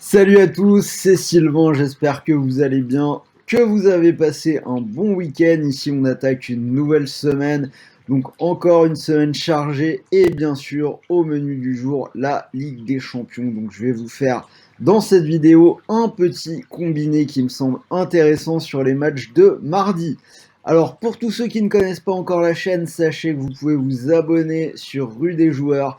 Salut à tous, c'est Sylvain, j'espère que vous allez bien, que vous avez passé un bon week-end. Ici on attaque une nouvelle semaine, donc encore une semaine chargée et bien sûr au menu du jour la Ligue des Champions. Donc je vais vous faire dans cette vidéo un petit combiné qui me semble intéressant sur les matchs de mardi. Alors pour tous ceux qui ne connaissent pas encore la chaîne, sachez que vous pouvez vous abonner sur Rue des Joueurs.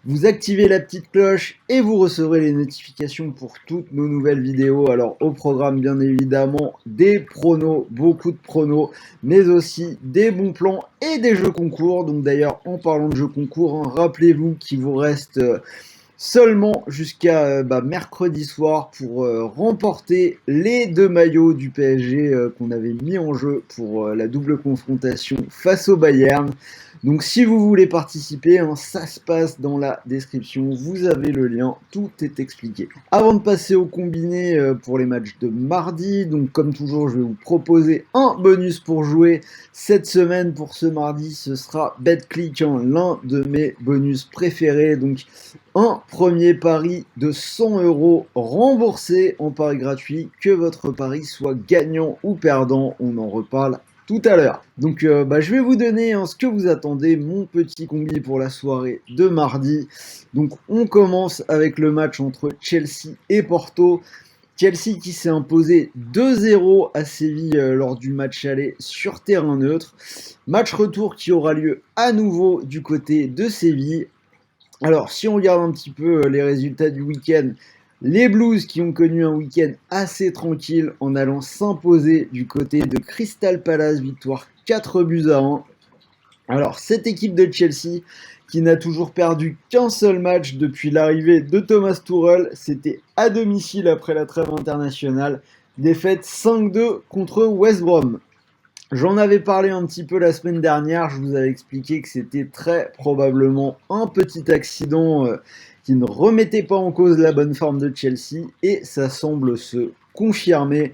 Vous activez la petite cloche et vous recevrez les notifications pour toutes nos nouvelles vidéos. Alors au programme bien évidemment des pronos, beaucoup de pronos, mais aussi des bons plans et des jeux concours. Donc d'ailleurs en parlant de jeux concours, rappelez-vous qu'il vous reste seulement jusqu'à mercredi soir pour remporter les deux maillots du PSG qu'on avait mis en jeu pour la double confrontation face au Bayern. Donc si vous voulez participer, ça se passe dans la description, vous avez le lien, tout est expliqué. Avant de passer au combiné pour les matchs de mardi, donc comme toujours je vais vous proposer un bonus pour jouer cette semaine. Pour ce mardi, ce sera BetClick, l'un de mes bonus préférés. Donc un premier pari de 100 € remboursé en pari gratuit, que votre pari soit gagnant ou perdant, on en reparle tout à l'heure. Donc je vais vous donner ce que vous attendez, mon petit combi pour la soirée de mardi. Donc on commence avec le match entre Chelsea et Porto. Chelsea qui s'est imposé 2-0 à Séville lors du match aller sur terrain neutre. Match retour qui aura lieu à nouveau du côté de Séville. Alors, si on regarde un petit peu les résultats du week-end, les Blues qui ont connu un week-end assez tranquille en allant s'imposer du côté de Crystal Palace, victoire 4-1. Alors, cette équipe de Chelsea qui n'a toujours perdu qu'un seul match depuis l'arrivée de Thomas Tuchel, c'était à domicile après la trêve internationale, défaite 5-2 contre West Brom. J'en avais parlé un petit peu la semaine dernière, je vous avais expliqué que c'était très probablement un petit accident qui ne remettait pas en cause la bonne forme de Chelsea, et ça semble se confirmer.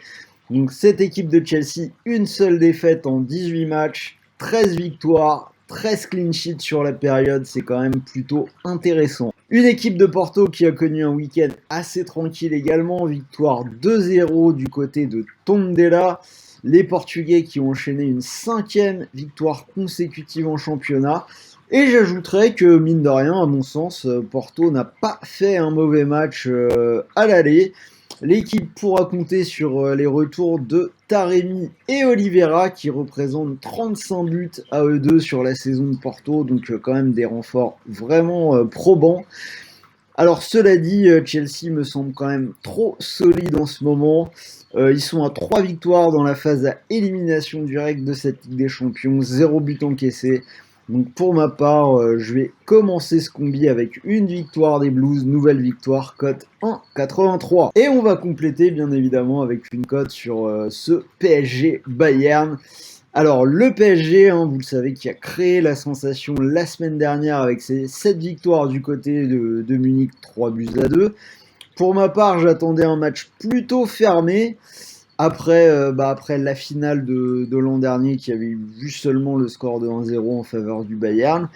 Donc cette équipe de Chelsea, une seule défaite en 18 matchs, 13 victoires, 13 clean sheets sur la période, c'est quand même plutôt intéressant. Une équipe de Porto qui a connu un week-end assez tranquille également, victoire 2-0 du côté de Tondela. Les Portugais qui ont enchaîné une 5e victoire consécutive en championnat. Et j'ajouterais que, mine de rien, à mon sens, Porto n'a pas fait un mauvais match à l'aller. L'équipe pourra compter sur les retours de Taremi et Oliveira qui représentent 35 buts à eux deux sur la saison de Porto, donc quand même des renforts vraiment probants. Alors cela dit, Chelsea me semble quand même trop solide en ce moment. Ils sont à 3 victoires dans la phase à élimination directe de cette Ligue des Champions, 0 but encaissé. Donc pour ma part, je vais commencer ce combi avec une victoire des Blues, nouvelle victoire, cote 1,83. Et on va compléter bien évidemment avec une cote sur ce PSG Bayern. Alors le PSG, vous le savez, qui a créé la sensation la semaine dernière avec ses 7 victoires du côté de Munich, 3-2. Pour ma part, j'attendais un match plutôt fermé. Après la finale de l'an dernier qui avait vu seulement le score de 1-0 en faveur du Bayern,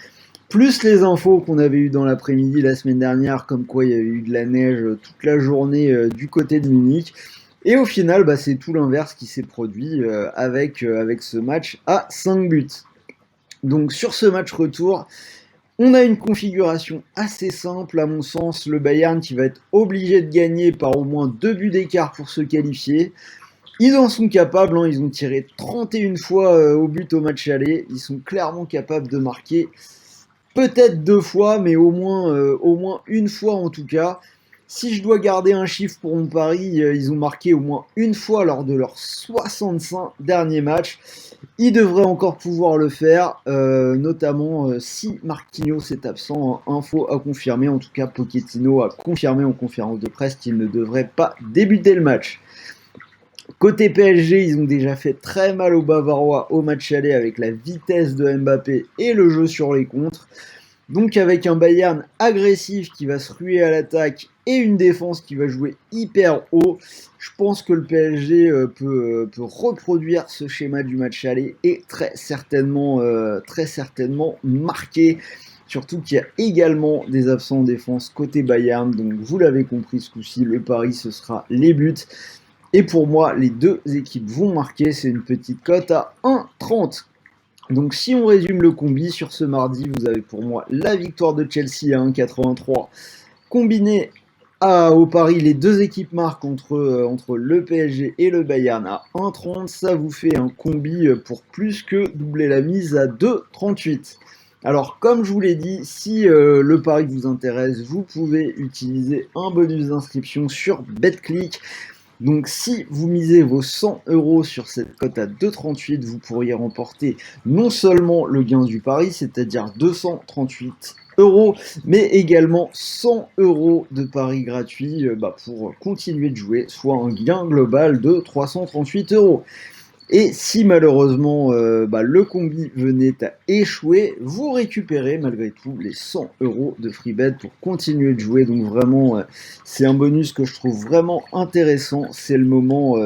plus les infos qu'on avait eues dans l'après-midi la semaine dernière, comme quoi il y avait eu de la neige toute la journée du côté de Munich. Et au final, c'est tout l'inverse qui s'est produit avec ce match à 5 buts. Donc sur ce match retour, on a une configuration assez simple à mon sens. Le Bayern qui va être obligé de gagner par au moins 2 buts d'écart pour se qualifier. Ils en sont capables, ils ont tiré 31 fois au but au match aller. Ils sont clairement capables de marquer peut-être 2 fois, mais au moins une fois en tout cas. Si je dois garder un chiffre pour mon pari, ils ont marqué au moins une fois lors de leurs 65 derniers matchs. Ils devraient encore pouvoir le faire, notamment si Marquinhos est absent. Info à confirmer, en tout cas Pochettino a confirmé en conférence de presse qu'il ne devrait pas débuter le match. Côté PSG, ils ont déjà fait très mal aux Bavarois au match aller avec la vitesse de Mbappé et le jeu sur les contres. Donc avec un Bayern agressif qui va se ruer à l'attaque et une défense qui va jouer hyper haut, je pense que le PSG peut reproduire ce schéma du match aller et très certainement marquer. surtout qu'il y a également des absents en défense côté Bayern, donc vous l'avez compris ce coup-ci, le pari ce sera les buts. Et pour moi, les deux équipes vont marquer, c'est une petite cote à 1,30. Donc si on résume le combi sur ce mardi, vous avez pour moi la victoire de Chelsea à 1,83, combiné au pari les deux équipes marquent entre le PSG et le Bayern à 1,30, ça vous fait un combi pour plus que doubler la mise à 2,38. Alors comme je vous l'ai dit, si le pari vous intéresse, vous pouvez utiliser un bonus d'inscription sur BetClick. Donc si vous misez vos 100 € sur cette cote à 2,38, vous pourriez remporter non seulement le gain du pari, c'est-à-dire 238 €, mais également 100 € de pari gratuit pour continuer de jouer, soit un gain global de 338 €. Et si malheureusement le combi venait à échouer, vous récupérez malgré tout les 100 € de free bet pour continuer de jouer. Donc vraiment, c'est un bonus que je trouve vraiment intéressant. C'est le moment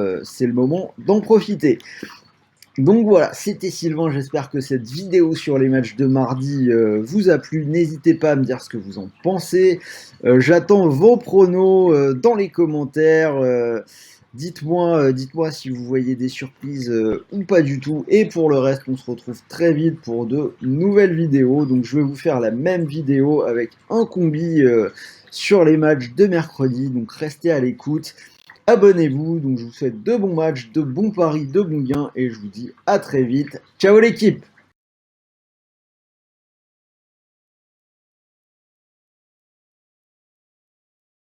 d'en profiter. Donc voilà, c'était Sylvain, j'espère que cette vidéo sur les matchs de mardi vous a plu. N'hésitez pas à me dire ce que vous en pensez. J'attends vos pronos dans les commentaires. Dites-moi si vous voyez des surprises ou pas du tout. Et pour le reste, on se retrouve très vite pour de nouvelles vidéos. Donc je vais vous faire la même vidéo avec un combi sur les matchs de mercredi. Donc restez à l'écoute. Abonnez-vous, donc je vous souhaite de bons matchs, de bons paris, de bons gains et je vous dis à très vite. Ciao l'équipe!